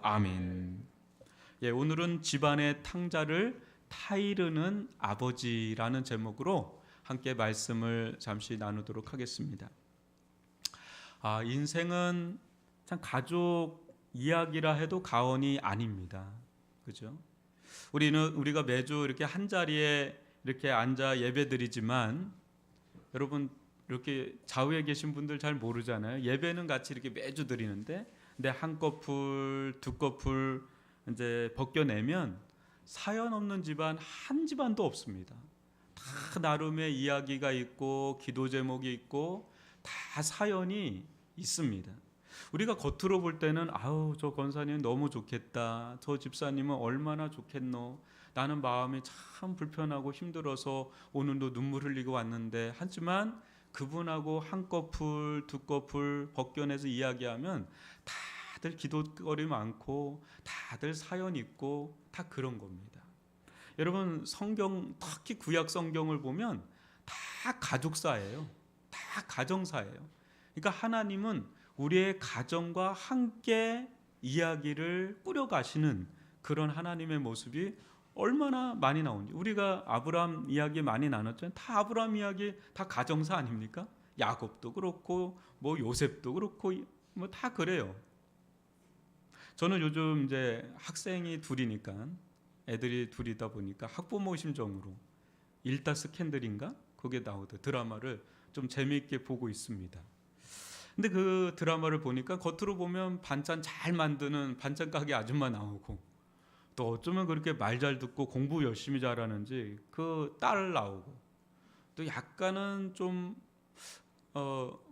아멘. 예, 오늘은 집안의 탕자를 타이르는 아버지라는 제목으로 함께 말씀을 잠시 나누도록 하겠습니다. 인생은 참 가족 이야기라 해도 과언이 아닙니다. 그죠? 우리가 매주 이렇게 한 자리에 이렇게 앉아 예배드리지만 여러분 이렇게 좌우에 계신 분들 잘 모르잖아요. 예배는 같이 이렇게 매주 드리는데 근데 한 커플, 두 커플 이제 벗겨내면 사연 없는 집안 한 집안도 없습니다. 다 나름의 이야기가 있고 기도 제목이 있고 다 사연이 있습니다. 우리가 겉으로 볼 때는 아우 저 권사님 너무 좋겠다. 저 집사님은 얼마나 좋겠노. 나는 마음이 참 불편하고 힘들어서 오늘도 눈물 흘리고 왔는데 하지만 그분하고 한 커플 두 커플 벗겨내서 이야기하면 다들 기도거리 많고 다들 사연 있고 다 그런 겁니다. 여러분 성경 특히 구약 성경을 보면 다 가족사예요. 다 가정사예요. 그러니까 하나님은 우리의 가정과 함께 이야기를 꾸려가시는 그런 하나님의 모습이 얼마나 많이 나오는지. 우리가 아브라함 이야기 많이 나눴잖아요. 다 아브라함 이야기 다 가정사 아닙니까? 야곱도 그렇고 뭐 요셉도 그렇고 뭐 다 그래요. 저는 요즘 이제 학생이 둘이니까 애들이 둘이다 보니까 학부모 심정으로 일타 스캔들인가? 그게 나오던 드라마를 좀 재미있게 보고 있습니다. 근데 그 드라마를 보니까 겉으로 보면 반찬 잘 만드는 반찬 가게 아줌마 나오고 또 어쩌면 그렇게 말 잘 듣고 공부 열심히 잘하는지 그 딸 나오고 또 약간은 좀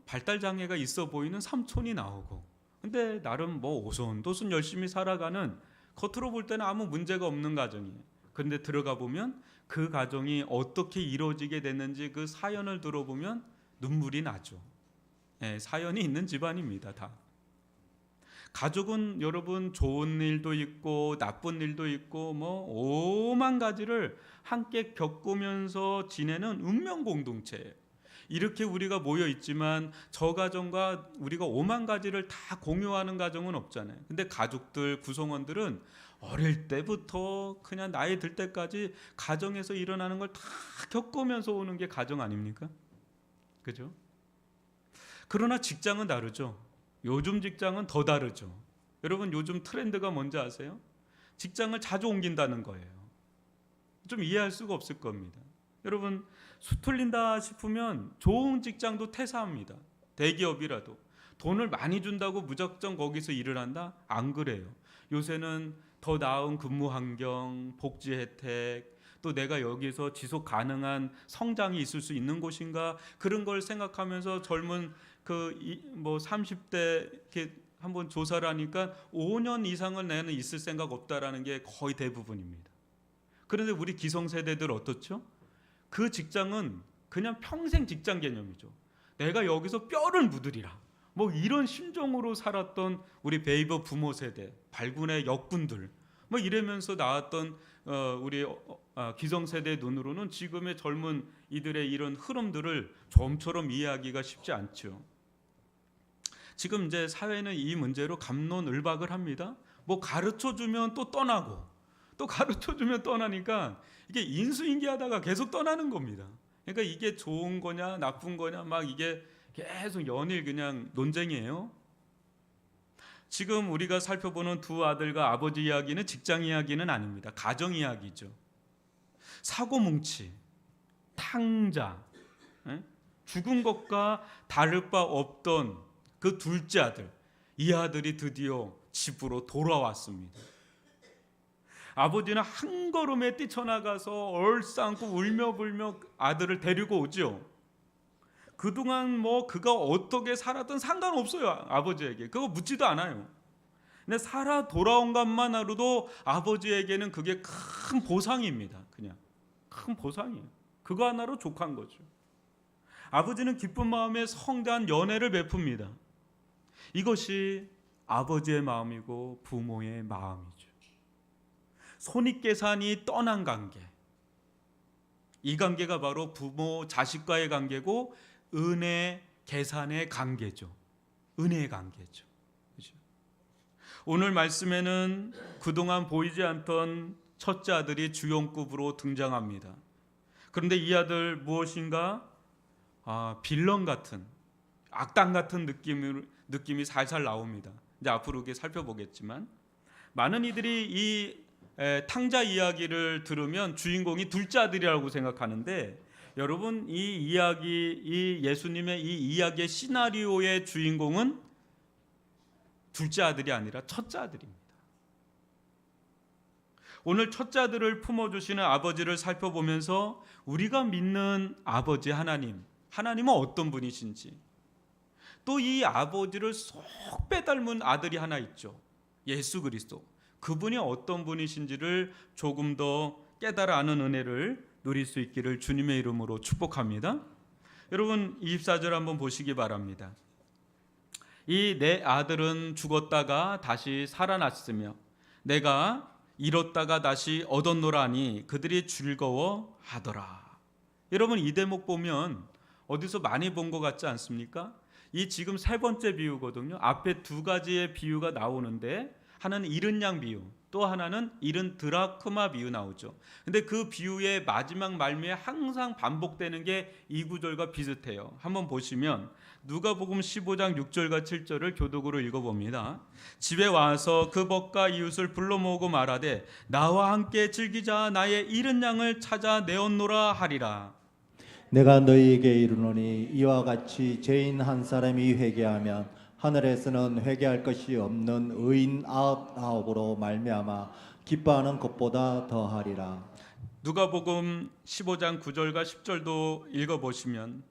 발달 장애가 있어 보이는 삼촌이 나오고 근데 나름 뭐 오손도손 열심히 살아가는 겉으로 볼 때는 아무 문제가 없는 가정이에요. 근데 들어가 보면 그 가정이 어떻게 이루어지게 됐는지 그 사연을 들어보면 눈물이 나죠. 예, 사연이 있는 집안입니다. 다. 가족은 여러분 좋은 일도 있고 나쁜 일도 있고 뭐 오만 가지를 함께 겪으면서 지내는 운명 공동체예요. 이렇게 우리가 모여 있지만 저 가정과 우리가 오만 가지를 다 공유하는 가정은 없잖아요. 근데 가족들 구성원들은 어릴 때부터 그냥 나이 들 때까지 가정에서 일어나는 걸 다 겪으면서 오는 게 가정 아닙니까? 그죠? 그러나 직장은 다르죠. 요즘 직장은 더 다르죠. 여러분 요즘 트렌드가 뭔지 아세요? 직장을 자주 옮긴다는 거예요. 좀 이해할 수가 없을 겁니다. 여러분 수틀린다 싶으면 좋은 직장도 퇴사합니다. 대기업이라도 돈을 많이 준다고 무작정 거기서 일을 한다? 안 그래요. 요새는 더 나은 근무 환경, 복지 혜택, 또 내가 여기서 지속 가능한 성장이 있을 수 있는 곳인가 그런 걸 생각하면서 젊은 뭐 30대 이렇게 한번 조사를 하니까 5년 이상을 내는 있을 생각 없다라는 게 거의 대부분입니다. 그런데 우리 기성세대들 어떻죠? 그 직장은 그냥 평생 직장 개념이죠. 내가 여기서 뼈를 묻으리라. 뭐 이런 심정으로 살았던 우리 베이버 부모 세대, 발군의 역군들, 뭐 이러면서 나왔던 우리 기성세대의 눈으로는 지금의 젊은 이들의 이런 흐름들을 좀처럼 이해하기가 쉽지 않죠. 지금 이제 사회는 이 문제로 갑론을박을 합니다. 뭐 가르쳐 주면 또 떠나고 또 가르쳐 주면 떠나니까 이게 인수인계하다가 계속 떠나는 겁니다. 그러니까 이게 좋은 거냐 나쁜 거냐 막 이게 계속 연일 그냥 논쟁이에요. 지금 우리가 살펴보는 두 아들과 아버지 이야기는 직장 이야기는 아닙니다. 가정 이야기죠. 사고뭉치, 탕자, 죽은 것과 다를 바 없던 그 둘째 아들, 이 아들이 드디어 집으로 돌아왔습니다. 아버지는 한 걸음에 뛰쳐나가서 얼싸안고 울며불며 아들을 데리고 오죠. 그동안 뭐 그가 어떻게 살았든 상관없어요. 아버지에게 그거 묻지도 않아요. 근데 살아 돌아온 것만으로도 아버지에게는 그게 큰 보상입니다. 그냥 큰 보상이에요. 그거 하나로 족한 거죠. 아버지는 기쁜 마음에 성대한 연애를 베풉니다. 이것이 아버지의 마음이고 부모의 마음이죠. 손익계산이 떠난 관계, 이 관계가 바로 부모 자식과의 관계고 은혜 계산의 관계죠. 은혜의 관계죠. 그렇죠? 오늘 말씀에는 그동안 보이지 않던 첫째 아들이 주연급으로 등장합니다. 그런데 이 아들 무엇인가? 빌런 같은, 악당 같은 느낌이 살살 나옵니다. 이제 앞으로 이렇게 살펴보겠지만, 많은 이들이 이 탕자 이야기를 들으면 주인공이 둘째 아들이라고 생각하는데, 여러분, 이 예수님의 이 이야기의 시나리오의 주인공은 둘째 아들이 아니라 첫째 아들입니다. 오늘 첫째 아들을 품어주시는 아버지를 살펴보면서 우리가 믿는 아버지 하나님은 어떤 분이신지, 또 이 아버지를 쏙 빼닮은 아들이 하나 있죠. 예수 그리스도. 그분이 어떤 분이신지를 조금 더 깨달아 아는 은혜를 누릴 수 있기를 주님의 이름으로 축복합니다. 여러분 24절 한번 보시기 바랍니다. 이 내 아들은 죽었다가 다시 살아났으며 내가 잃었다가 다시 얻었노라니 그들이 즐거워하더라. 여러분 이 대목 보면 어디서 많이 본 것 같지 않습니까? 이 지금 세 번째 비유거든요. 앞에 두 가지의 비유가 나오는데 하나는 잃은 양 비유, 또 하나는 잃은 드라크마 비유 나오죠. 근데 그 비유의 마지막 말미에 항상 반복되는 게 이 구절과 비슷해요. 한번 보시면 누가복음 15장 6절과 7절을 교독으로 읽어봅니다. 집에 와서 그 벗과 이웃을 불러 모으고 말하되 나와 함께 즐기자. 나의 잃은 양을 찾아 내었노라 하리라. 내가 너희에게 이르노니 이와 같이 죄인 한 사람이 회개하면 하늘에서는 회개할 것이 없는 의인 99으로 말미암아 기뻐하는 것보다 더하리라. 누가복음 15장 9절과 10절도 읽어보시면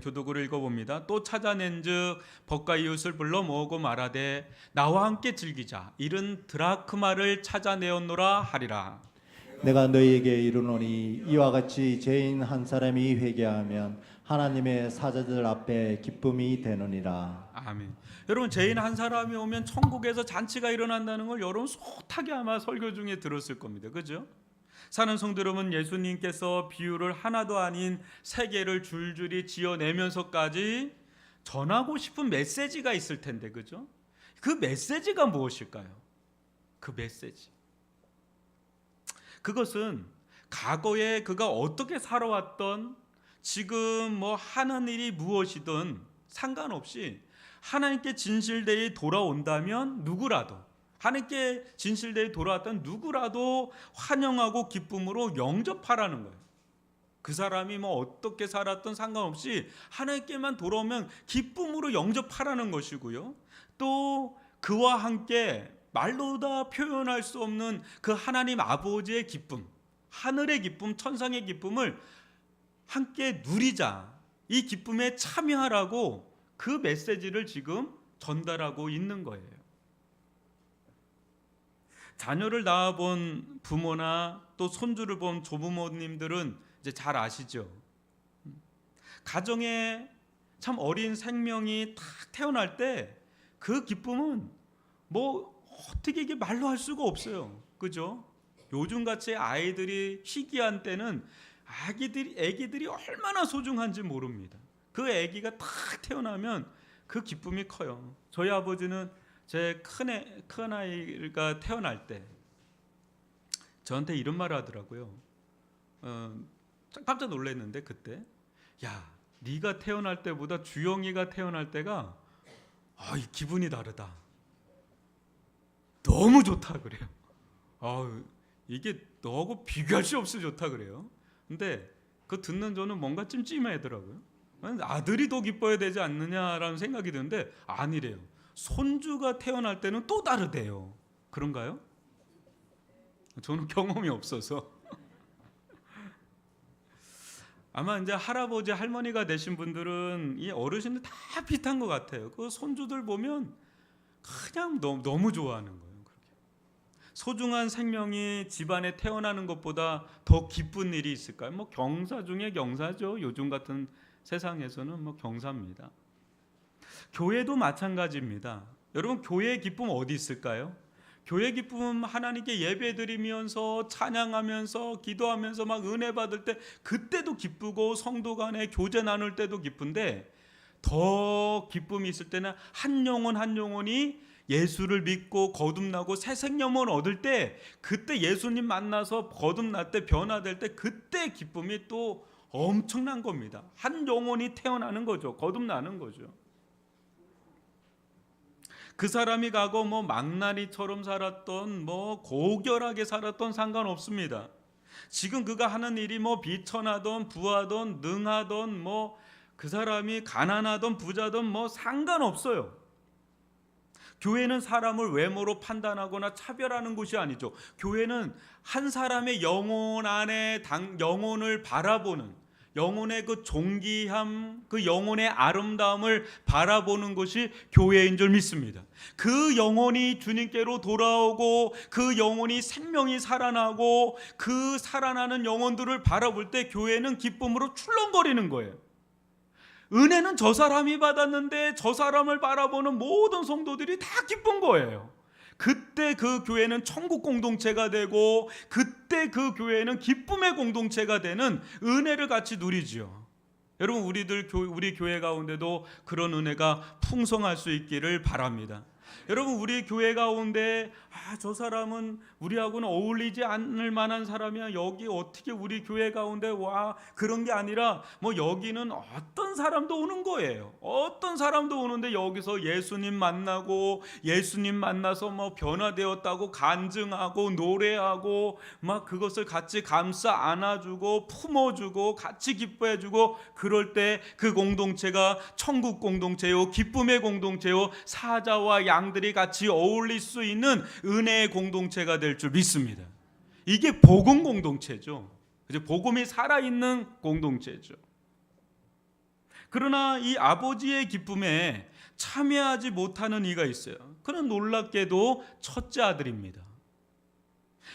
교독으로 읽어봅니다. 또 찾아낸즉 벗과 이웃을 불러 모으고 말하되 나와 함께 즐기자. 잃은 드라크마를 찾아내었노라 하리라. 내가 너희에게 이르노니 이와 같이 죄인 한 사람이 회개하면 하나님의 사자들 앞에 기쁨이 되느니라. 아멘. 여러분 죄인 한 사람이 오면 천국에서 잔치가 일어난다는 걸 여러분 숱하게 아마 설교 중에 들었을 겁니다. 그죠? 사는 성도 여러분, 예수님께서 비유를 하나도 아닌 세 개를 줄줄이 지어내면서까지 전하고 싶은 메시지가 있을 텐데, 그죠? 그 메시지가 무엇일까요? 그 메시지. 그것은 과거에 그가 어떻게 살아왔던, 지금 뭐 하는 일이 무엇이든 상관없이 하나님께 진실되이 돌아온다면 누구라도, 하나님께 진실되이 돌아왔던 누구라도 환영하고 기쁨으로 영접하라는 거예요. 그 사람이 뭐 어떻게 살았던 상관없이 하나님께만 돌아오면 기쁨으로 영접하라는 것이고요. 또 그와 함께 말로 다 표현할 수 없는 그 하나님 아버지의 기쁨, 하늘의 기쁨, 천상의 기쁨을 함께 누리자. 이 기쁨에 참여하라고 그 메시지를 지금 전달하고 있는 거예요. 자녀를 낳아본 부모나 또 손주를 본 조부모님들은 이제 잘 아시죠. 가정에 참 어린 생명이 딱 태어날 때 그 기쁨은 뭐 어떻게 이게 말로 할 수가 없어요. 그죠? 요즘같이 아이들이 희귀한 때는 애기들이 얼마나 소중한지 모릅니다. 그 애기가 딱 태어나면 그 기쁨이 커요. 저희 아버지는 제 큰 아이가 태어날 때 저한테 이런 말을 하더라고요. 깜짝 놀랐는데 그때, 야, 네가 태어날 때보다 주영이가 태어날 때가 이 기분이 다르다. 너무 좋다 그래요. 이게 너하고 비교할 수 없이 좋다 그래요. 근데 그 듣는 저는 뭔가 찜찜하더라고요. 아들이 더 기뻐야 되지 않느냐라는 생각이 드는데 아니래요. 손주가 태어날 때는 또 다르대요. 그런가요? 저는 경험이 없어서. 아마 이제 할아버지 할머니가 되신 분들은 이 어르신들 다 비슷한 것 같아요. 그 손주들 보면 그냥 너무 좋아하는 거예요. 그렇게. 소중한 생명이 집안에 태어나는 것보다 더 기쁜 일이 있을까요? 뭐 경사 중에 경사죠. 요즘 같은 세상에서는 뭐 경사입니다. 교회도 마찬가지입니다. 여러분 교회의 기쁨 어디 있을까요? 교회 기쁨 하나님께 예배드리면서 찬양하면서 기도하면서 막 은혜 받을 때 그때도 기쁘고 성도 간에 교제 나눌 때도 기쁜데 더 기쁨이 있을 때는 한 영혼이 예수를 믿고 거듭나고 새 생명을 얻을 때, 그때 예수님 만나서 거듭날 때, 변화될 때, 그때 기쁨이 또 엄청난 겁니다. 한 영혼이 태어나는 거죠. 거듭나는 거죠. 그 사람이 가고 뭐 망나니처럼 살았던, 뭐 고결하게 살았던 상관없습니다. 지금 그가 하는 일이 뭐 비천하던 부하던 능하던, 뭐 그 사람이 가난하던 부자던 뭐 상관없어요. 교회는 사람을 외모로 판단하거나 차별하는 곳이 아니죠. 교회는 한 사람의 영혼 안에 영혼을 바라보는, 영혼의 그 존귀함, 그 영혼의 아름다움을 바라보는 것이 교회인 줄 믿습니다. 그 영혼이 주님께로 돌아오고 그 영혼이 생명이 살아나고 그 살아나는 영혼들을 바라볼 때 교회는 기쁨으로 출렁거리는 거예요. 은혜는 저 사람이 받았는데 저 사람을 바라보는 모든 성도들이 다 기쁜 거예요. 그때 그 교회는 천국 공동체가 되고, 그때 그 교회는 기쁨의 공동체가 되는 은혜를 같이 누리죠. 여러분, 우리 교회 가운데도 그런 은혜가 풍성할 수 있기를 바랍니다. 여러분, 우리 교회 가운데 저 사람은 우리하고는 어울리지 않을 만한 사람이야, 여기 어떻게 우리 교회 가운데 와, 그런 게 아니라 뭐 여기는 어떤 사람도 오는 거예요. 어떤 사람도 오는데 여기서 예수님 만나고, 예수님 만나서 뭐 변화되었다고 간증하고 노래하고 막 그것을 같이 감싸 안아주고 품어주고 같이 기뻐해주고, 그럴 때 그 공동체가 천국 공동체요, 기쁨의 공동체요, 사자와 양들이 같이 어울릴 수 있는 은혜의 공동체가 될 줄 믿습니다. 이게 복음 공동체죠. 복음이 살아있는 공동체죠. 그러나 이 아버지의 기쁨에 참여하지 못하는 이가 있어요. 그는 놀랍게도 첫째 아들입니다.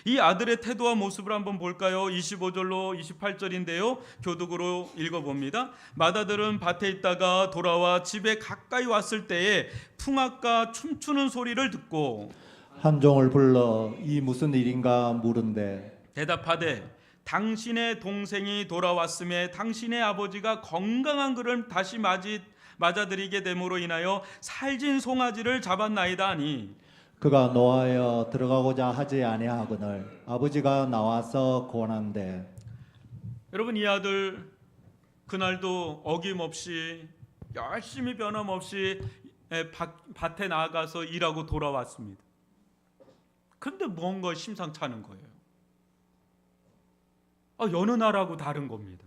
이 아들의 태도와 모습을 한번 볼까요? 25절로 28절인데요. 교독으로 읽어봅니다. 맏아들은 밭에 있다가 돌아와 집에 가까이 왔을 때에 풍악과 춤추는 소리를 듣고 한 종을 불러 이 무슨 일인가 물은데 대답하되 당신의 동생이 돌아왔음에 당신의 아버지가 건강한 그를 다시 맞아들이게 됨으로 인하여 살진 송아지를 잡았나이다 하니, 그가 노하여 들어가고자 하지 아니하거늘 아버지가 나와서 권한대. 여러분, 이 아들 그날도 어김없이 열심히 변함없이 밭에 나가서 일하고 돌아왔습니다. 그런데 뭔가 심상치 않은 거예요. 여느 날하고 다른 겁니다.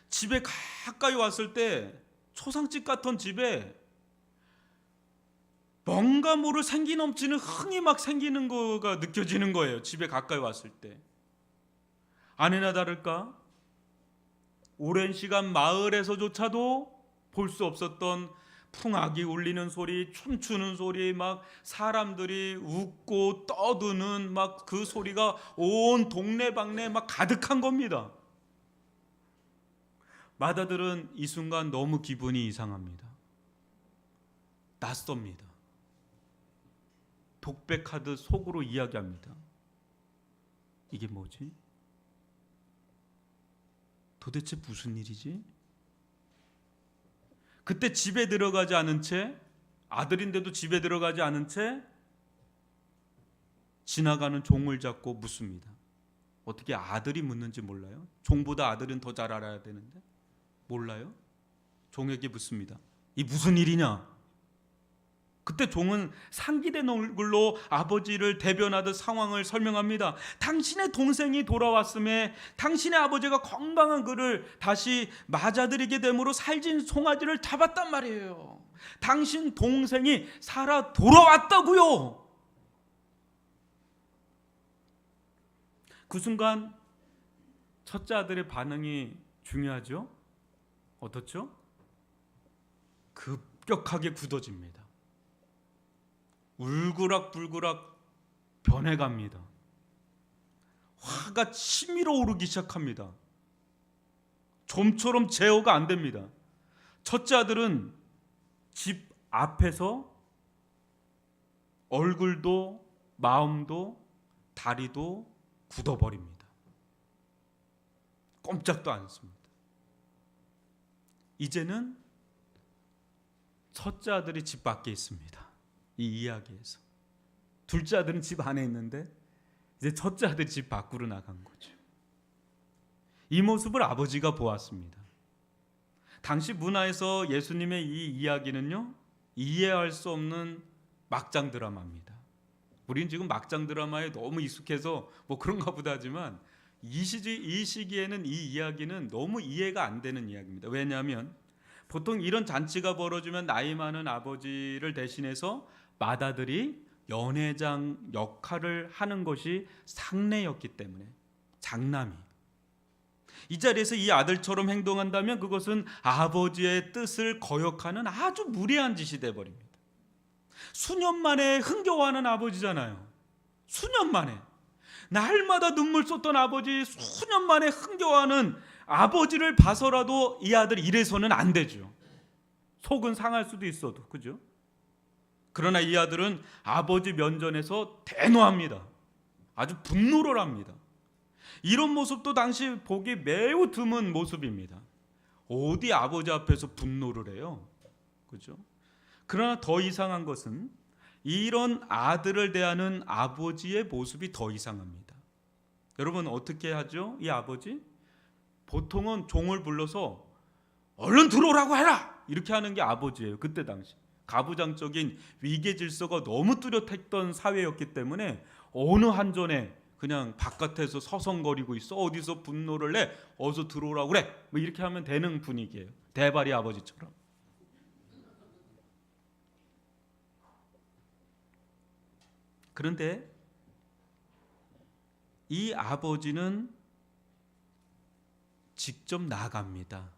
집에 가까이 왔을 때 초상집 같은 집에 뭔가 모를 생기 넘치는 흥이 막 생기는 거가 느껴지는 거예요. 집에 가까이 왔을 때. 아니나 다를까 오랜 시간 마을에서조차도 볼 수 없었던 풍악이 울리는 소리, 춤추는 소리, 막 사람들이 웃고 떠드는 막 그 소리가 온 동네방네 막 가득한 겁니다. 맏아들은 이 순간 너무 기분이 이상합니다. 낯섭니다. 독백하듯 속으로 이야기합니다. 이게 뭐지? 도대체 무슨 일이지? 그때 집에 들어가지 않은 채, 아들인데도 집에 들어가지 않은 채 지나가는 종을 잡고 묻습니다. 어떻게 아들이 묻는지 몰라요? 종보다 아들은 더 잘 알아야 되는데 몰라요? 종에게 묻습니다. 이 무슨 일이냐? 그때 종은 상기된 얼굴로 아버지를 대변하듯 상황을 설명합니다. 당신의 동생이 돌아왔음에 당신의 아버지가 건강한 그를 다시 맞아들이게 됨으로 살진 송아지를 잡았단 말이에요. 당신 동생이 살아 돌아왔다고요. 그 순간 첫째 아들의 반응이 중요하죠. 어떻죠? 급격하게 굳어집니다. 울그락불그락 변해갑니다. 화가 치밀어 오르기 시작합니다. 좀처럼 제어가 안 됩니다. 첫째 아들은 집 앞에서 얼굴도 마음도 다리도 굳어버립니다. 꼼짝도 않습니다. 이제는 첫째 아들이 집 밖에 있습니다. 이 이야기에서. 둘째 아들은 집 안에 있는데 이제 첫째 아들이 집 밖으로 나간 거죠. 이 모습을 아버지가 보았습니다. 당시 문화에서 예수님의 이 이야기는요, 이해할 수 없는 막장 드라마입니다. 우린 지금 막장 드라마에 너무 익숙해서 뭐 그런가 보다 하지만 이 시기에는 이 이야기는 너무 이해가 안 되는 이야기입니다. 왜냐하면 보통 이런 잔치가 벌어지면 나이 많은 아버지를 대신해서 맏아들이 연회장 역할을 하는 것이 상례였기 때문에, 장남이 이 자리에서 이 아들처럼 행동한다면 그것은 아버지의 뜻을 거역하는 아주 무례한 짓이 돼버립니다. 수년 만에 흥겨워하는 아버지잖아요. 수년 만에 날마다 눈물 쏟던 아버지, 수년 만에 흥겨워하는 아버지를 봐서라도 이 아들이 이래서는 안 되죠. 속은 상할 수도 있어도, 그죠? 그러나 이 아들은 아버지 면전에서 대노합니다. 아주 분노를 합니다. 이런 모습도 당시 보기 매우 드문 모습입니다. 어디 아버지 앞에서 분노를 해요, 그죠? 그러나 더 이상한 것은 이런 아들을 대하는 아버지의 모습이 더 이상합니다. 여러분 어떻게 하죠? 이 아버지? 보통은 종을 불러서 얼른 들어오라고 해라! 이렇게 하는 게 아버지예요. 그때 당시 가부장적인 위계 질서가 너무 뚜렷했던 사회였기 때문에 어느 한전에 그냥 바깥에서 서성거리고 있어, 어디서 분노를 내, 어서 들어오라고 그래, 뭐 이렇게 하면 되는 분위기예요. 대발이 아버지처럼. 그런데 이 아버지는 직접 나갑니다.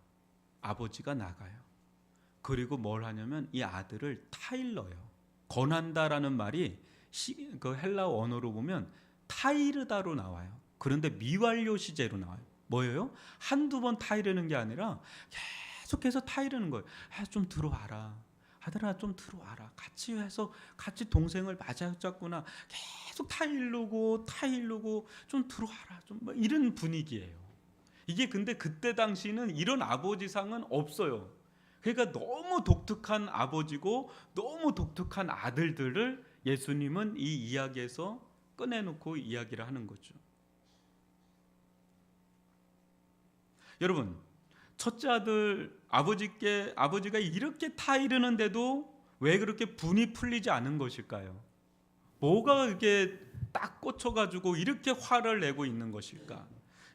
아버지가 나가요. 그리고 뭘 하냐면 이 아들을 타일러요. 권한다라는 말이 그 헬라 언어로 보면 타이르다로 나와요. 그런데 미완료 시제로 나와요. 뭐예요? 한두 번 타이르는 게 아니라 계속해서 타이르는 거예요. 좀 들어와라. 아들아 좀 들어와라. 같이 해서 같이 동생을 맞아잡구나. 계속 타이르고 좀 들어와라. 좀 뭐 이런 분위기예요. 이게 근데 그때 당시는 이런 아버지상은 없어요. 그러니까 너무 독특한 아버지고 너무 독특한 아들들을 예수님은 이 이야기에서 꺼내놓고 이야기를 하는 거죠. 여러분, 첫째 아들 아버지가 이렇게 타이르는데도 왜 그렇게 분이 풀리지 않은 것일까요? 뭐가 이렇게 딱 꽂혀가지고 이렇게 화를 내고 있는 것일까?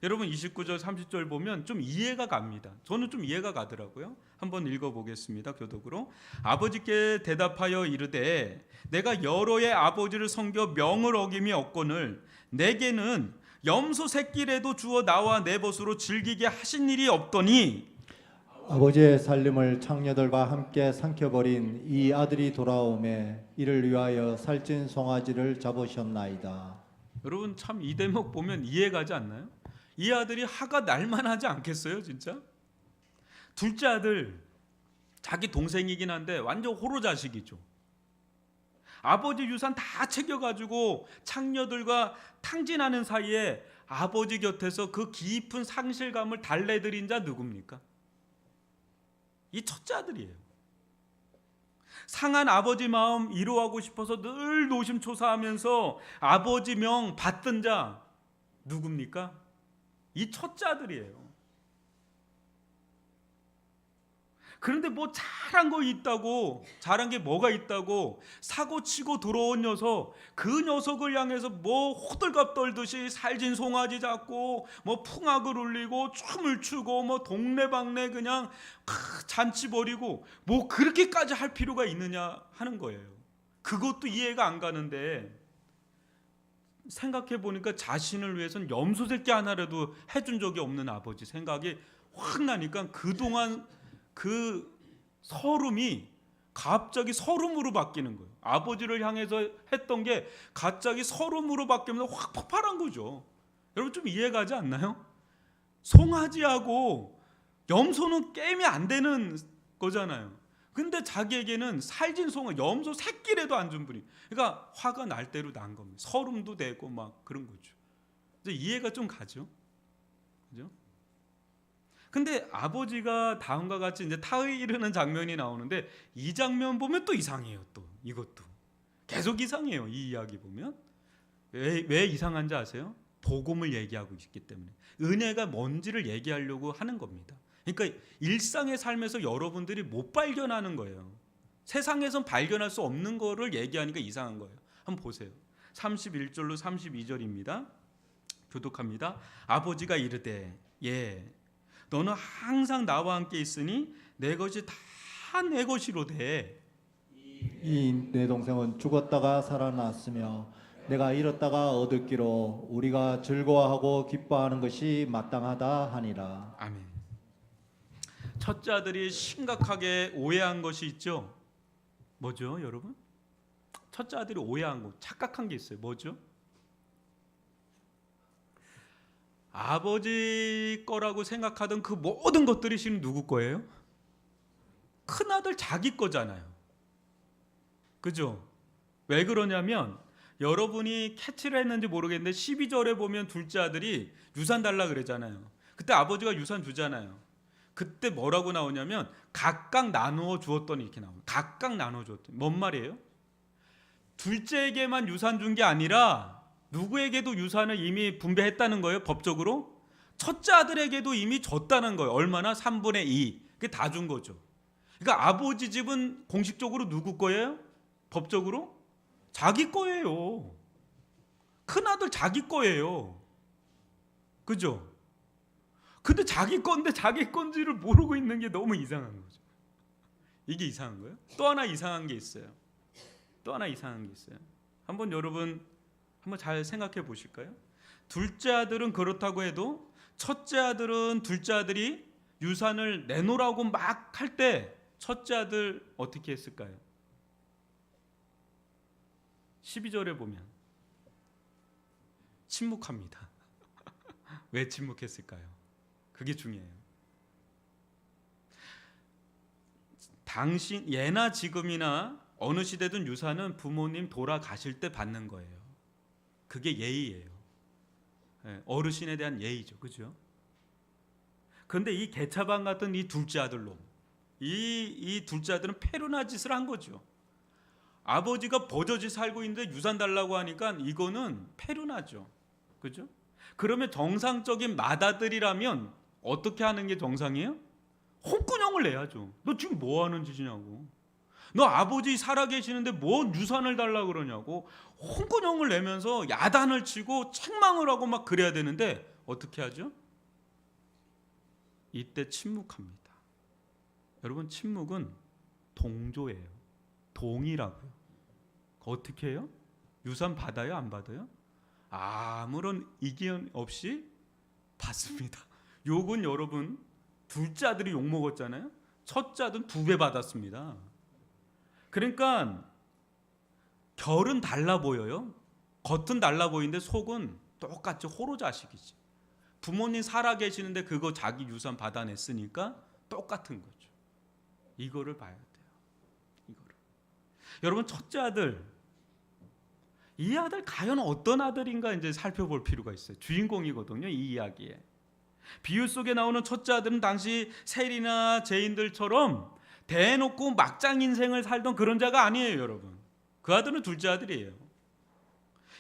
여러분 29절 30절 보면 좀 이해가 갑니다. 저는 좀 이해가 가더라고요. 한번 읽어보겠습니다. 교독으로. 아버지께 대답하여 이르되 내가 여러의 아버지를 섬겨 명을 어김이 없거늘 내게는 염소 새끼라도 주어 나와 내 벗으로 즐기게 하신 일이 없더니 아버지의 살림을 창녀들과 함께 삼켜버린 이 아들이 돌아오매 이를 위하여 살찐 송아지를 잡으셨나이다. 여러분 참 이 대목 보면 이해가지 않나요? 이 아들이 화가 날만하지 않겠어요, 진짜? 둘째 아들, 자기 동생이긴 한데 완전 호로 자식이죠. 아버지 유산 다 챙겨가지고 창녀들과 탕진하는 사이에 아버지 곁에서 그 깊은 상실감을 달래드린 자 누굽니까? 이 첫째 아들이에요. 상한 아버지 마음 위로하고 싶어서 늘 노심초사하면서 아버지 명 받던 자 누굽니까? 이 첫째 아들이에요. 그런데 뭐 잘한 거 있다고, 잘한 게 뭐가 있다고 사고치고 들어온 녀석, 그 녀석을 향해서 뭐 호들갑 떨듯이 살진 송아지 잡고 뭐 풍악을 울리고 춤을 추고 뭐 동네방네 그냥 잔치 벌이고 뭐 그렇게까지 할 필요가 있느냐 하는 거예요. 그것도 이해가 안 가는데 생각해 보니까 자신을 위해서는 염소 새끼 하나라도 해준 적이 없는 아버지 생각이 확 나니까 그동안 그 서름이 갑자기 서름으로 바뀌는 거예요. 아버지를 향해서 했던 게 갑자기 서름으로 바뀌면서 확 폭발한 거죠. 여러분 좀 이해가지 않나요? 송아지하고 염소는 게임이 안 되는 거잖아요. 근데 자기에게는 살진 염소 새끼라도 안 준 분이, 그러니까 화가 날 대로 난 겁니다. 서름도 되고 막 그런 거죠. 이제 이해가 좀 가죠, 그죠? 근데 아버지가 다음과 같이 이제 타이르는 장면이 나오는데 이 장면 보면 또 이상해요. 또 이것도 계속 이상해요. 이 이야기 보면 왜 이상한지 아세요? 복음을 얘기하고 있기 때문에, 은혜가 뭔지를 얘기하려고 하는 겁니다. 그러니까 일상의 삶에서 여러분들이 못 발견하는 거예요. 세상에선 발견할 수 없는 거를 얘기하니까 이상한 거예요. 한번 보세요. 31절로 32절입니다. 교독합니다. 아버지가 이르되 너는 항상 나와 함께 있으니 내 것이 다 내 것이로되 이 내 동생은 죽었다가 살아났으며 내가 잃었다가 얻었기로 우리가 즐거워하고 기뻐하는 것이 마땅하다 하니라. 아멘. 첫째 아들이 심각하게 오해한 것이 있죠. 뭐죠, 여러분? 첫째 아들이 오해한 거, 착각한 게 있어요. 뭐죠? 아버지 거라고 생각하던 그 모든 것들이 지금 누구 거예요? 큰 아들 자기 거잖아요. 그죠? 왜 그러냐면 여러분이 캐치를 했는지 모르겠는데 12절에 보면 둘째 아들이 유산 달라 그러잖아요. 그때 아버지가 유산 주잖아요. 그때 뭐라고 나오냐면 각각 나누어 주었더니 이렇게 나와요. 각각 나누어 주었더니. 뭔 말이에요? 둘째에게만 유산 준 게 아니라 누구에게도 유산을 이미 분배했다는 거예요. 법적으로. 첫째 아들에게도 이미 줬다는 거예요. 얼마나? 3분의 2. 그게 다 준 거죠. 그러니까 아버지 집은 공식적으로 누구 거예요? 법적으로? 자기 거예요. 큰아들 자기 거예요. 그죠? 근데 자기 건데 자기 건지를 모르고 있는 게 너무 이상한 거죠. 이게 이상한 거예요? 또 하나 이상한 게 있어요. 또 하나 이상한 게 있어요. 한번 여러분 한번 잘 생각해 보실까요? 둘째 아들은 그렇다고 해도 첫째 아들은 둘째 아들이 유산을 내놓으라고 막 할 때 첫째 아들 어떻게 했을까요? 12절에 보면 침묵합니다. 왜 침묵했을까요? 그게 중요해요. 당신 예나 지금이나 어느 시대든 유산은 부모님 돌아가실 때 받는 거예요. 그게 예의예요. 어르신에 대한 예의죠. 그죠? 그런데 이 개차반 같은 이 둘째 아들로 이 둘째 아들은 페루나 짓을 한 거죠. 아버지가 버젓이 살고 있는데 유산 달라고 하니까 이거는 페루나죠. 그죠? 그러면 정상적인 맏아들이라면 어떻게 하는 게 정상이에요? 혼꾸녕을 내야죠. 너 지금 뭐 하는 짓이냐고. 너 아버지 살아계시는데 뭔 유산을 달라고 그러냐고 혼꾸녕을 내면서 야단을 치고 책망을 하고 막 그래야 되는데 어떻게 하죠? 이때 침묵합니다. 여러분, 침묵은 동조예요. 동의라고요. 어떻게 해요? 유산 받아요? 안 받아요? 아무런 이견 없이 받습니다. 욕은 여러분 둘째 아들이 욕 먹었잖아요. 첫째 아들은 2배 받았습니다. 그러니까 결은 달라 보여요. 겉은 달라 보이는데 속은 똑같이 호로 자식이지. 부모님 살아 계시는데 그거 자기 유산 받아냈으니까 똑같은 거죠. 이거를 봐야 돼요. 이거를. 여러분, 첫째 아들, 이 아들 과연 어떤 아들인가 이제 살펴볼 필요가 있어요. 주인공이거든요, 이 이야기에. 비유 속에 나오는 첫째 아들은 당시 세리나 죄인들처럼 대놓고 막장 인생을 살던 그런 자가 아니에요, 여러분. 그 아들은 둘째 아들이에요.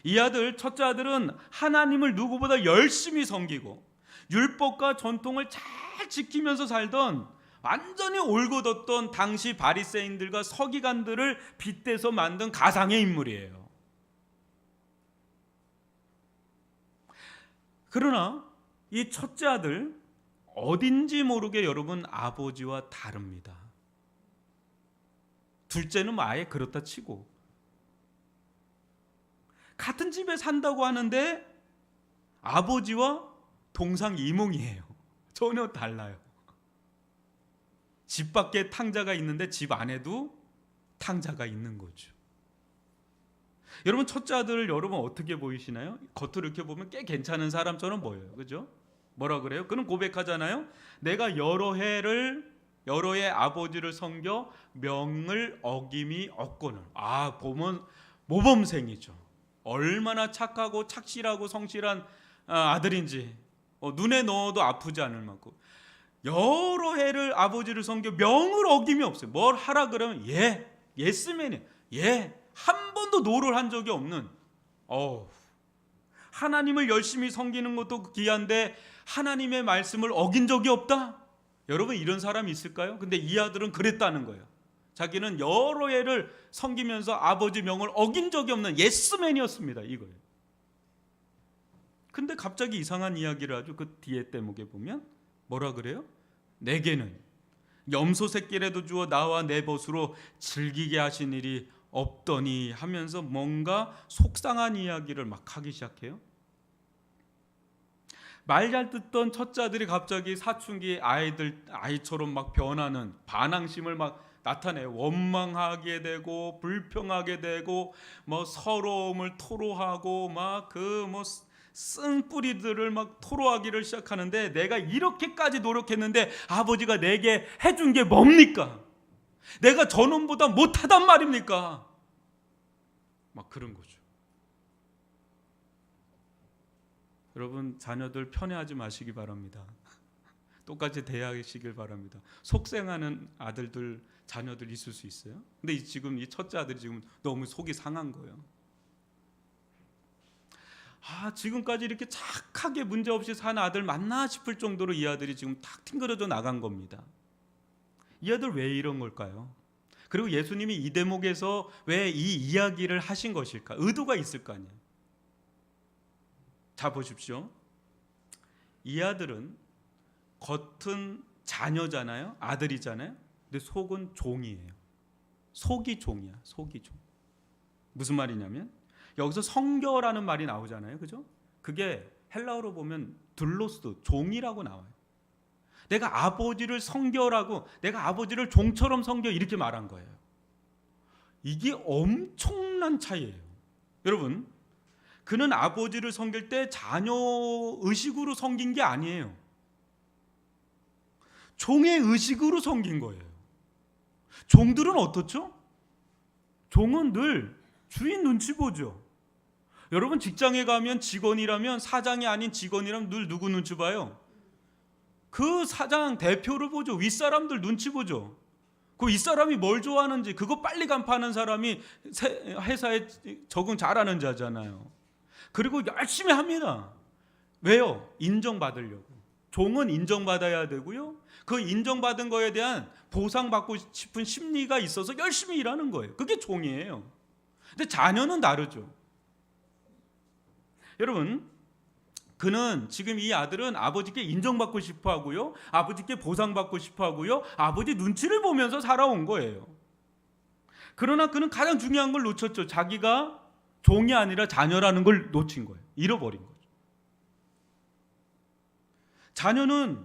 이 아들, 첫째 아들은 하나님을 누구보다 열심히 섬기고 율법과 전통을 잘 지키면서 살던 완전히 올곧었던 당시 바리새인들과 서기관들을 빗대서 만든 가상의 인물이에요. 그러나 이 첫째 아들 어딘지 모르게 여러분 아버지와 다릅니다. 둘째는 아예 그렇다 치고 같은 집에 산다고 하는데 아버지와 동상이몽이에요. 전혀 달라요. 집 밖에 탕자가 있는데 집 안에도 탕자가 있는 거죠. 여러분, 첫째 아들 여러분 어떻게 보이시나요? 겉으로 이렇게 보면 꽤 괜찮은 사람처럼 보여요. 그죠? 뭐라 그래요? 그는 고백하잖아요. 내가 여러 해 아버지를 섬겨 명을 어김이 없거늘. 보면 모범생이죠. 얼마나 착하고 착실하고 성실한 아들인지 눈에 넣어도 아프지 않을 만큼 여러 해를 아버지를 섬겨 명을 어김이 없어요. 뭘 하라 그러면 예스맨이에요. 한 번도 노를 한 적이 없는, 하나님을 열심히 섬기는 것도 귀한데 하나님의 말씀을 어긴 적이 없다? 여러분, 이런 사람이 있을까요? 근데 이 아들은 그랬다는 거예요. 자기는 여러 해를 섬기면서 아버지 명을 어긴 적이 없는 예스맨이었습니다. 이거예요. 근데 갑자기 이상한 이야기를 하죠. 그 뒤에 대목에 보면 뭐라 그래요? 내게는 염소 새끼라도 주어 나와 내 벗으로 즐기게 하신 일이 없더니 하면서 뭔가 속상한 이야기를 막 하기 시작해요. 말 잘 듣던 첫째 아들이 갑자기 사춘기 아이처럼 막 변하는 반항심을 막 나타내요. 원망하게 되고 불평하게 되고 뭐 서러움을 토로하고 막 그 뭐 쓴 뿌리들을 막 토로하기를 시작하는데, 내가 이렇게까지 노력했는데 아버지가 내게 해준 게 뭡니까? 내가 저놈보다 못하단 말입니까? 막 그런 거죠. 여러분, 자녀들 편애하지 마시기 바랍니다. 똑같이 대하시길 바랍니다. 속생하는 아들들, 자녀들 있을 수 있어요. 근데 지금 이 첫째 아들이 지금 너무 속이 상한 거예요. 지금까지 이렇게 착하게 문제없이 산 아들 맞나 싶을 정도로 이 아들이 지금 탁 튕그려져 나간 겁니다. 이 아들 왜 이런 걸까요? 그리고 예수님이 이 대목에서 왜 이 이야기를 하신 것일까? 의도가 있을 거 아니에요. 자, 보십시오. 이 아들은 겉은 자녀잖아요. 아들이잖아요. 근데 속은 종이에요. 속이 종이야. 속이 종. 무슨 말이냐면 여기서 성교라는 말이 나오잖아요. 그죠? 그게 헬라어로 보면 들로스, 종이라고 나와요. 내가 아버지를 성교라고, 내가 아버지를 종처럼 섬겨, 이렇게 말한 거예요. 이게 엄청난 차이예요. 여러분, 그는 아버지를 섬길 때 자녀 의식으로 섬긴 게 아니에요. 종의 의식으로 섬긴 거예요. 종들은 어떻죠? 종은 늘 주인 눈치 보죠. 여러분, 직장에 가면 직원이라면, 사장이 아닌 직원이라면 늘 누구 눈치 봐요? 그 사장 대표를 보죠. 윗사람들 눈치 보죠. 그 윗사람이 뭘 좋아하는지, 그거 빨리 간파하는 사람이 회사에 적응 잘하는 자잖아요. 그리고 열심히 합니다. 왜요? 인정받으려고. 종은 인정받아야 되고요. 그 인정받은 거에 대한 보상받고 싶은 심리가 있어서 열심히 일하는 거예요. 그게 종이에요. 근데 자녀는 다르죠. 여러분, 그는 지금 이 아들은 아버지께 인정받고 싶어 하고요, 아버지께 보상받고 싶어 하고요, 아버지 눈치를 보면서 살아온 거예요. 그러나 그는 가장 중요한 걸 놓쳤죠. 자기가 종이 아니라 자녀라는 걸 놓친 거예요. 잃어버린 거죠. 자녀는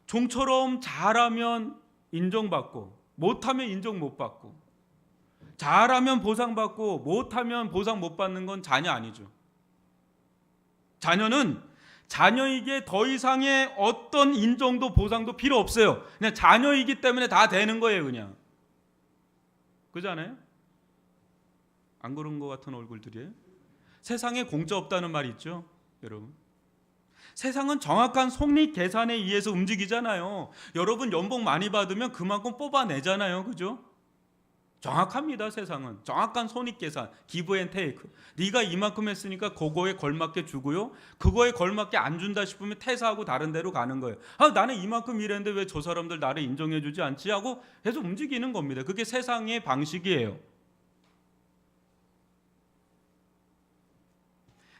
종처럼 잘하면 인정받고 못하면 인정 못 받고, 잘하면 보상받고 못하면 보상 못 받는 건 자녀 아니죠. 자녀는 자녀에게 더 이상의 어떤 인정도 보상도 필요 없어요. 그냥 자녀이기 때문에 다 되는 거예요. 그냥. 그렇잖아요? 안 그런 것 같은 얼굴들이에요. 세상에 공짜 없다는 말이 있죠, 여러분. 세상은 정확한 속리 계산에 의해서 움직이잖아요. 여러분 연봉 많이 받으면 그만큼 뽑아내잖아요. 그죠? 정확합니다. 세상은 정확한 손익계산, 기브 앤 테이크. 네가 이만큼 했으니까 그거에 걸맞게 주고요, 그거에 걸맞게 안 준다 싶으면 퇴사하고 다른 데로 가는 거예요. 나는 이만큼 일했는데 왜 저 사람들 나를 인정해 주지 않지 하고 계속 움직이는 겁니다. 그게 세상의 방식이에요.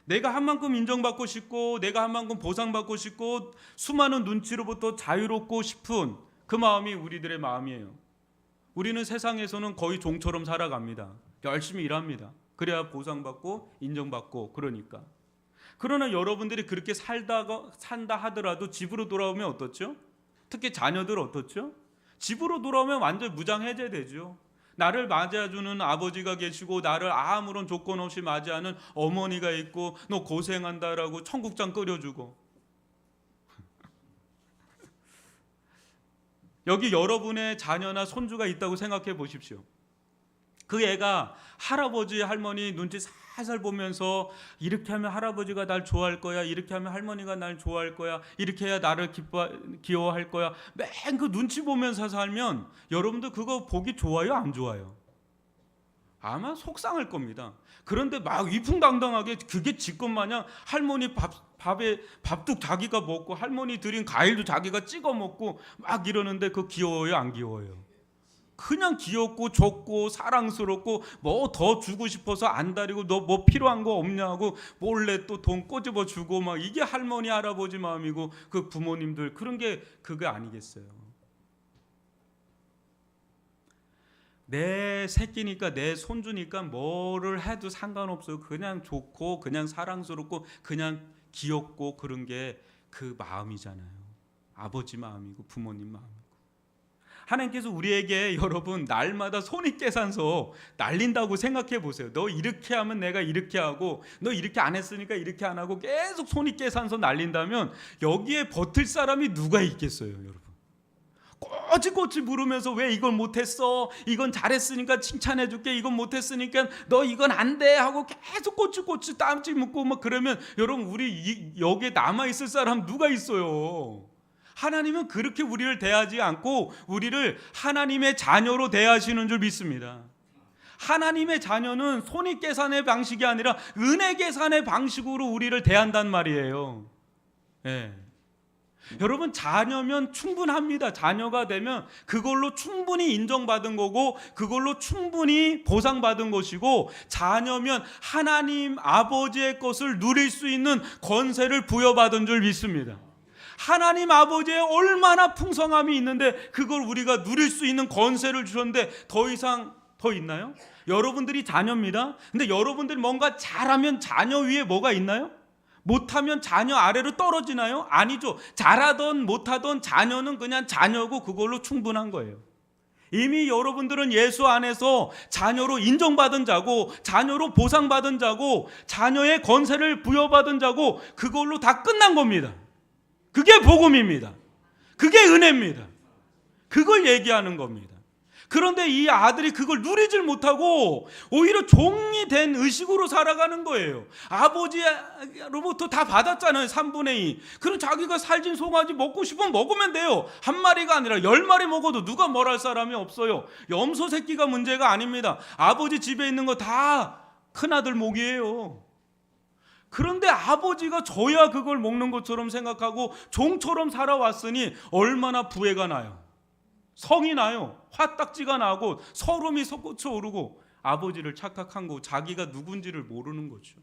내가 한 만큼 인정받고 싶고, 내가 한 만큼 보상받고 싶고, 수많은 눈치로부터 자유롭고 싶은 그 마음이 우리들의 마음이에요. 우리는 세상에서는 거의 종처럼 살아갑니다. 열심히 일합니다. 그래야 보상받고 인정받고. 그러니까. 그러나 여러분들이 그렇게 산다 하더라도 집으로 돌아오면 어떻죠? 특히 자녀들 어떻죠? 집으로 돌아오면 완전 무장해제되죠. 나를 맞아주는 아버지가 계시고, 나를 아무런 조건 없이 맞이하는 어머니가 있고, 너 고생한다라고 청국장 끓여주고. 여기 여러분의 자녀나 손주가 있다고 생각해 보십시오. 그 애가 할아버지 할머니 눈치 살살 보면서 이렇게 하면 할아버지가 날 좋아할 거야, 이렇게 하면 할머니가 날 좋아할 거야, 이렇게 해야 나를 귀여워할 거야, 맨 그 눈치 보면서 살면 여러분들 그거 보기 좋아요, 안 좋아요? 아마 속상할 겁니다. 그런데 막 위풍당당하게 그게 지껏 마냥 할머니 밥둑 자기가 먹고 할머니 드린 과일도 자기가 찍어 먹고 막 이러는데 그거 귀여워요, 안 귀여워요? 그냥 귀엽고 좋고 사랑스럽고 뭐 더 주고 싶어서 안달이고 너 뭐 필요한 거 없냐고 몰래 또 돈 꼬집어 주고 막 이게 할머니 할아버지 마음이고 그 부모님들 그런 게 그거 아니겠어요? 내 새끼니까 내 손주니까 뭐를 해도 상관없어요. 그냥 좋고 그냥 사랑스럽고 그냥 귀엽고 그런 게 그 마음이잖아요. 아버지 마음이고 부모님 마음이고. 하나님께서 우리에게 여러분 날마다 손익계산서 날린다고 생각해 보세요. 너 이렇게 하면 내가 이렇게 하고 너 이렇게 안 했으니까 이렇게 안 하고 계속 손익계산서 날린다면 여기에 버틸 사람이 누가 있겠어요, 여러분? 꼬치꼬치 물으면서 왜 이걸 못했어? 이건 잘했으니까 칭찬해줄게. 이건 못했으니까 너 이건 안 돼 하고 계속 꼬치꼬치 땀ጭ 묻고 막 그러면 여러분 우리 여기에 남아있을 사람 누가 있어요? 하나님은 그렇게 우리를 대하지 않고 우리를 하나님의 자녀로 대하시는 줄 믿습니다. 하나님의 자녀는 손익계산의 방식이 아니라 은혜계산의 방식으로 우리를 대한단 말이에요. 예. 여러분 자녀면 충분합니다. 자녀가 되면 그걸로 충분히 인정받은 거고 그걸로 충분히 보상받은 것이고 자녀면 하나님 아버지의 것을 누릴 수 있는 권세를 부여받은 줄 믿습니다. 하나님 아버지의 얼마나 풍성함이 있는데 그걸 우리가 누릴 수 있는 권세를 주셨는데 더 이상 더 있나요? 여러분들이 자녀입니다. 근데 여러분들이 뭔가 잘하면 자녀 위에 뭐가 있나요? 못하면 자녀 아래로 떨어지나요? 아니죠. 잘하던 못하던 자녀는 그냥 자녀고 그걸로 충분한 거예요. 이미 여러분들은 예수 안에서 자녀로 인정받은 자고 자녀로 보상받은 자고 자녀의 권세를 부여받은 자고 그걸로 다 끝난 겁니다. 그게 복음입니다. 그게 은혜입니다. 그걸 얘기하는 겁니다. 그런데 이 아들이 그걸 누리질 못하고 오히려 종이 된 의식으로 살아가는 거예요. 아버지로부터 다 받았잖아요. 3분의 2. 그럼 자기가 살진 송아지 먹고 싶으면 먹으면 돼요. 한 마리가 아니라 10마리 먹어도 누가 뭘 할 사람이 없어요. 염소 새끼가 문제가 아닙니다. 아버지 집에 있는 거 다 큰아들 목이에요. 그런데 아버지가 줘야 그걸 먹는 것처럼 생각하고 종처럼 살아왔으니 얼마나 부해가 나요. 성이 나요. 화딱지가 나고 서름이 솟구쳐 오르고 아버지를 착각한 거 자기가 누군지를 모르는 거죠.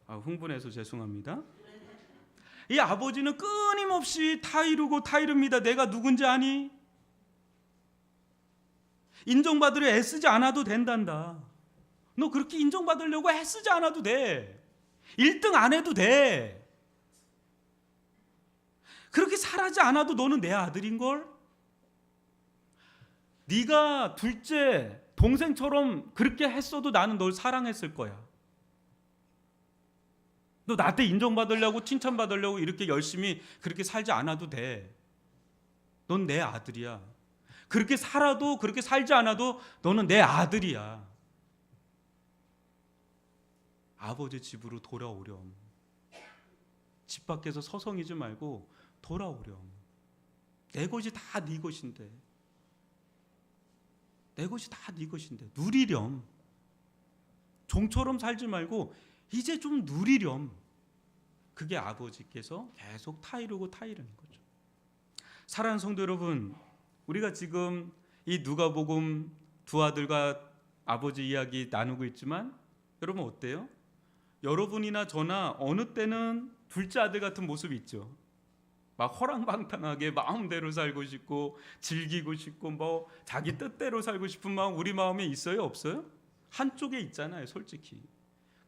흥분해서 죄송합니다. 이 아버지는 끊임없이 타이르고 타이릅니다. 내가 누군지 아니? 인정받으려 애쓰지 않아도 된단다. 너 그렇게 인정받으려고 애쓰지 않아도 돼. 1등 안 해도 돼. 그렇게 살아지 않아도 너는 내 아들인걸? 네가 둘째 동생처럼 그렇게 했어도 나는 널 사랑했을 거야. 너 나한테 인정받으려고 칭찬받으려고 이렇게 열심히 그렇게 살지 않아도 돼. 넌 내 아들이야. 그렇게 살아도 그렇게 살지 않아도 너는 내 아들이야. 아버지 집으로 돌아오렴. 집 밖에서 서성이지 말고 돌아오렴. 내 것이 다 네 것인데. 내 것이 다 네 것인데 누리렴. 종처럼 살지 말고 이제 좀 누리렴. 그게 아버지께서 계속 타이르고 타이르는 거죠. 사랑하는 성도 여러분, 우리가 지금 이 누가복음 두 아들과 아버지 이야기 나누고 있지만 여러분 어때요? 여러분이나 저나 어느 때는 둘째 아들 같은 모습이 있죠. 막 허랑방탕하게 마음대로 살고 싶고 즐기고 싶고 뭐 자기 뜻대로 살고 싶은 마음 우리 마음에 있어요, 없어요? 한쪽에 있잖아요, 솔직히.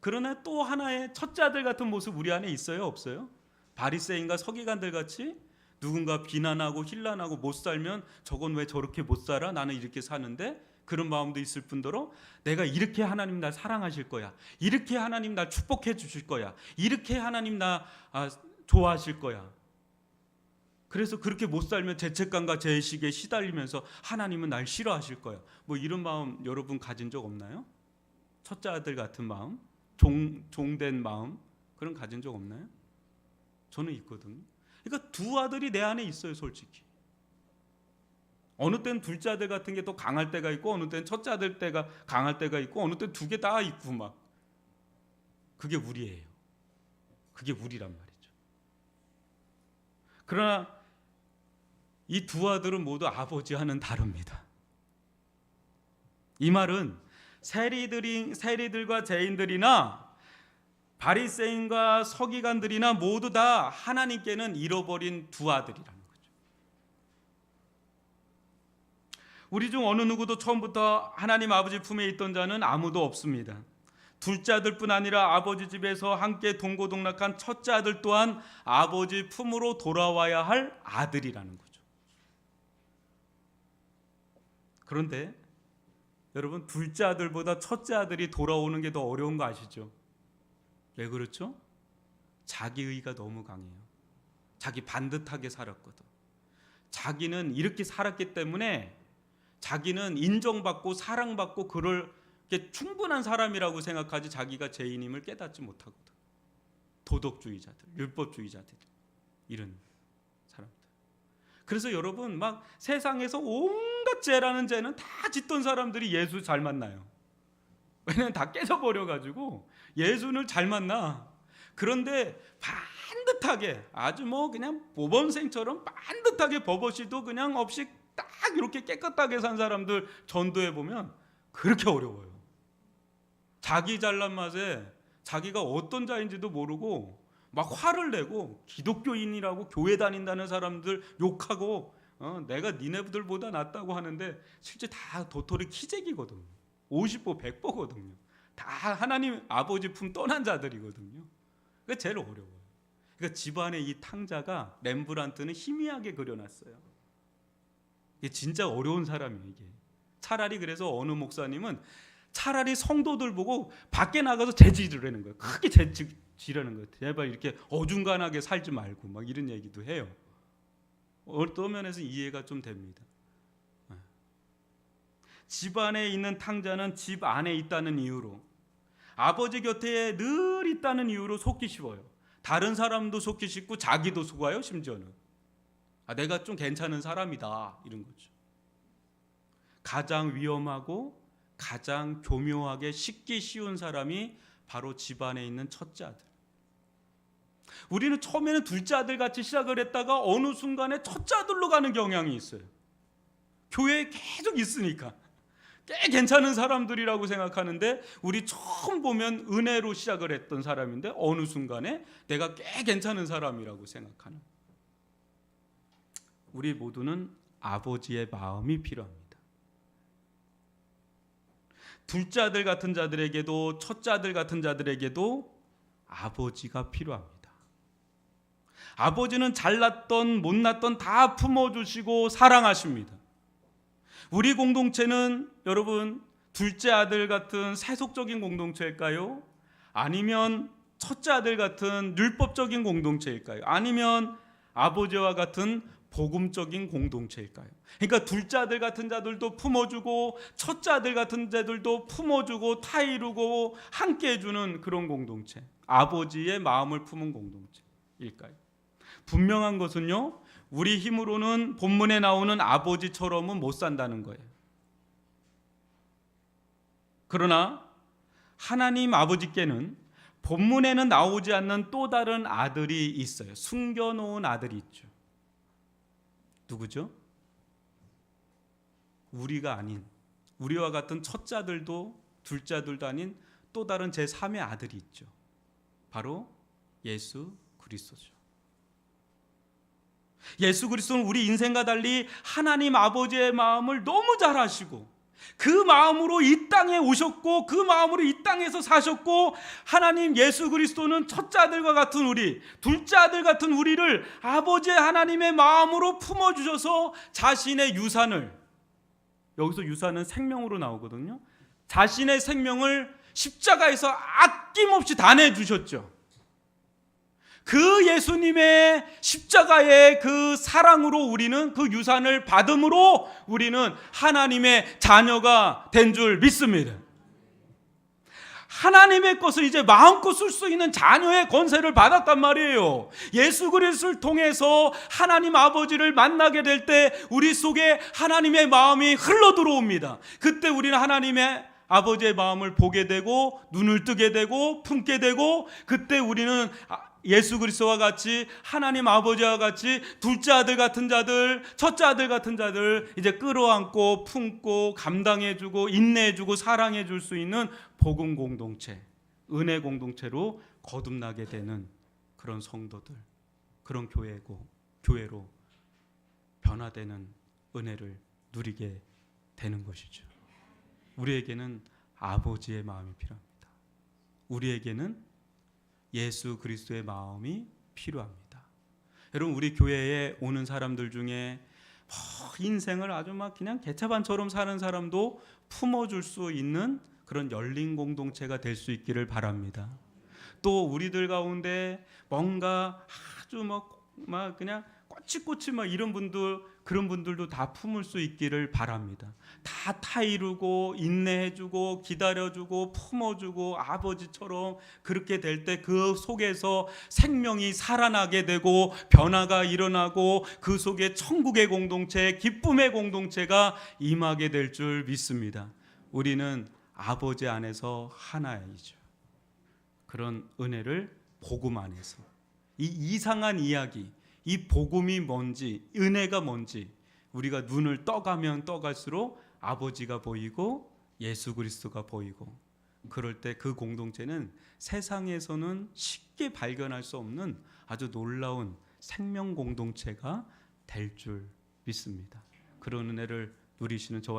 그러나 또 하나의 첫째 아들 같은 모습 우리 안에 있어요, 없어요? 바리새인과 서기관들 같이 누군가 비난하고 힐난하고 못 살면 저건 왜 저렇게 못 살아? 나는 이렇게 사는데. 그런 마음도 있을 뿐더러 내가 이렇게 하나님 날 사랑하실 거야. 이렇게 하나님 날 축복해 주실 거야. 이렇게 하나님 나 좋아하실 거야. 그래서 그렇게 못 살면 죄책감과 죄의식에 시달리면서 하나님은 날 싫어하실 거야. 뭐 이런 마음 여러분 가진 적 없나요? 첫째 아들 같은 마음, 종된 마음 그런 가진 적 없나요? 저는 있거든요. 그러니까 두 아들이 내 안에 있어요, 솔직히. 어느 때는 둘째 아들 같은 게 더 강할 때가 있고, 어느 때는 첫째 아들 때가 강할 때가 있고, 어느 때는 두 개 다 있고 막. 그게 우리예요. 그게 우리란 말이죠. 그러나 이 두 아들은 모두 아버지와는 다릅니다. 이 말은 세리들과 죄인들이나 바리새인과 서기관들이나 모두 다 하나님께는 잃어버린 두 아들이라는 거죠. 우리 중 어느 누구도 처음부터 하나님 아버지 품에 있던 자는 아무도 없습니다. 둘째 아들뿐 아니라 아버지 집에서 함께 동고동락한 첫째 아들 또한 아버지 품으로 돌아와야 할 아들이라는 거죠. 그런데 여러분, 둘째 아들보다 첫째 아들이 돌아오는 게 더 어려운 거 아시죠? 왜 그렇죠? 자기의가 너무 강해요. 자기 반듯하게 살았거든. 자기는 이렇게 살았기 때문에 자기는 인정받고 사랑받고 그럴 게 충분한 사람이라고 생각하지 자기가 죄인임을 깨닫지 못하거든. 도덕주의자들, 율법주의자들, 이런 사람들. 그래서 여러분, 막 세상에서 온갖 죄라는 죄는 다 짓던 사람들이 예수 잘 만나요. 왜냐면 다 깨져버려가지고 예수를 잘 만나. 그런데 반듯하게, 아주 뭐 그냥 모범생처럼 반듯하게 버버시도 그냥 없이 딱 이렇게 깨끗하게 산 사람들 전도해 보면 그렇게 어려워요. 자기 잘난 맛에 자기가 어떤 자인지도 모르고 막 화를 내고 기독교인이라고 교회 다닌다는 사람들 욕하고 내가 니네들보다 낫다고 하는데 실제 다 도토리 키재기거든요. 50보 100보거든요. 다 하나님 아버지 품 떠난 자들이거든요. 그게 제일 어려워요. 그러니까 집안의 이 탕자가 렘브란트는 희미하게 그려놨어요. 이게 진짜 어려운 사람이에요. 이게 차라리 그래서 어느 목사님은 차라리 성도들 보고 밖에 나가서 재질하는 거예요. 크게 재질하는 거예요. 제발 이렇게 어중간하게 살지 말고 막 이런 얘기도 해요. 어떤 면에서 이해가 좀 됩니다. 집 안에 있는 탕자는 집 안에 있다는 이유로, 아버지 곁에 늘 있다는 이유로 속기 쉬워요. 다른 사람도 속기 쉽고 자기도 속아요. 심지어는 내가 좀 괜찮은 사람이다 이런 거죠. 가장 위험하고 가장 교묘하게 식기 쉬운 사람이 바로 집 안에 있는 첫째 아들. 우리는 처음에는 둘째 아들 같이 시작을 했다가 어느 순간에 첫째 아들로 가는 경향이 있어요. 교회에 계속 있으니까 꽤 괜찮은 사람들이라고 생각하는데, 우리 처음 보면 은혜로 시작을 했던 사람인데 어느 순간에 내가 꽤 괜찮은 사람이라고 생각하는, 우리 모두는 아버지의 마음이 필요합니다. 둘째 아들 같은 자들에게도 첫째 아들 같은 자들에게도 아버지가 필요합니다. 아버지는 잘났던 못났던 다 품어주시고 사랑하십니다. 우리 공동체는 여러분, 둘째 아들 같은 세속적인 공동체일까요? 아니면 첫째 아들 같은 율법적인 공동체일까요? 아니면 아버지와 같은 복음적인 공동체일까요? 그러니까 둘째 아들 같은 자들도 품어주고 첫째 아들 같은 자들도 품어주고 타이르고 함께 해주는 그런 공동체, 아버지의 마음을 품은 공동체일까요? 분명한 것은요, 우리 힘으로는 본문에 나오는 아버지처럼은 못 산다는 거예요. 그러나 하나님 아버지께는 본문에는 나오지 않는 또 다른 아들이 있어요. 숨겨놓은 아들이 있죠. 누구죠? 우리가 아닌, 우리와 같은 첫째 아들도 둘째 아들도 아닌 또 다른 제3의 아들이 있죠. 바로 예수 그리스도죠. 예수 그리스도는 우리 인생과 달리 하나님 아버지의 마음을 너무 잘 아시고 그 마음으로 이 땅에 오셨고 그 마음으로 이 땅에서 사셨고, 하나님 예수 그리스도는 첫째 아들과 같은 우리, 둘째 아들 같은 우리를 아버지의 하나님의 마음으로 품어주셔서 자신의 유산을, 여기서 유산은 생명으로 나오거든요. 자신의 생명을 십자가에서 아낌없이 다 내주셨죠. 그 예수님의 십자가의 그 사랑으로 우리는 그 유산을 받음으로 우리는 하나님의 자녀가 된 줄 믿습니다. 하나님의 것을 이제 마음껏 쓸 수 있는 자녀의 권세를 받았단 말이에요. 예수 그리스도를 통해서 하나님 아버지를 만나게 될 때 우리 속에 하나님의 마음이 흘러 들어옵니다. 그때 우리는 하나님의 아버지의 마음을 보게 되고 눈을 뜨게 되고 품게 되고, 그때 우리는 예수 그리스도와 같이 하나님 아버지와 같이 둘째 아들 같은 자들, 첫째 아들 같은 자들 이제 끌어안고 품고 감당해주고 인내해주고 사랑해줄 수 있는 복음 공동체, 은혜 공동체로 거듭나게 되는 그런 성도들, 그런 교회로 변화되는 은혜를 누리게 되는 것이죠. 우리에게는 아버지의 마음이 필요합니다. 우리에게는 예수 그리스도의 마음이 필요합니다. 여러분, 우리 교회에 오는 사람들 중에 인생을 아주 막 그냥 개차반처럼 사는 사람도 품어줄 수 있는 그런 열린 공동체가 될 수 있기를 바랍니다. 또 우리들 가운데 뭔가 아주 막 그냥 꼬치꼬치 막 이런 분들, 그런 분들도 다 품을 수 있기를 바랍니다. 다 타이르고 인내해주고 기다려주고 품어주고 아버지처럼 그렇게 될 때 그 속에서 생명이 살아나게 되고 변화가 일어나고 그 속에 천국의 공동체, 기쁨의 공동체가 임하게 될 줄 믿습니다. 우리는 아버지 안에서 하나이죠. 그런 은혜를 복음 안에서, 이 이상한 이야기, 이 복음이 뭔지, 은혜가 뭔지 우리가 눈을 떠가면 떠갈수록 아버지가 보이고 예수 그리스도가 보이고, 그럴 때 그 공동체는 세상에서는 쉽게 발견할 수 없는 아주 놀라운 생명 공동체가 될 줄 믿습니다. 그런 은혜를 누리시는 저와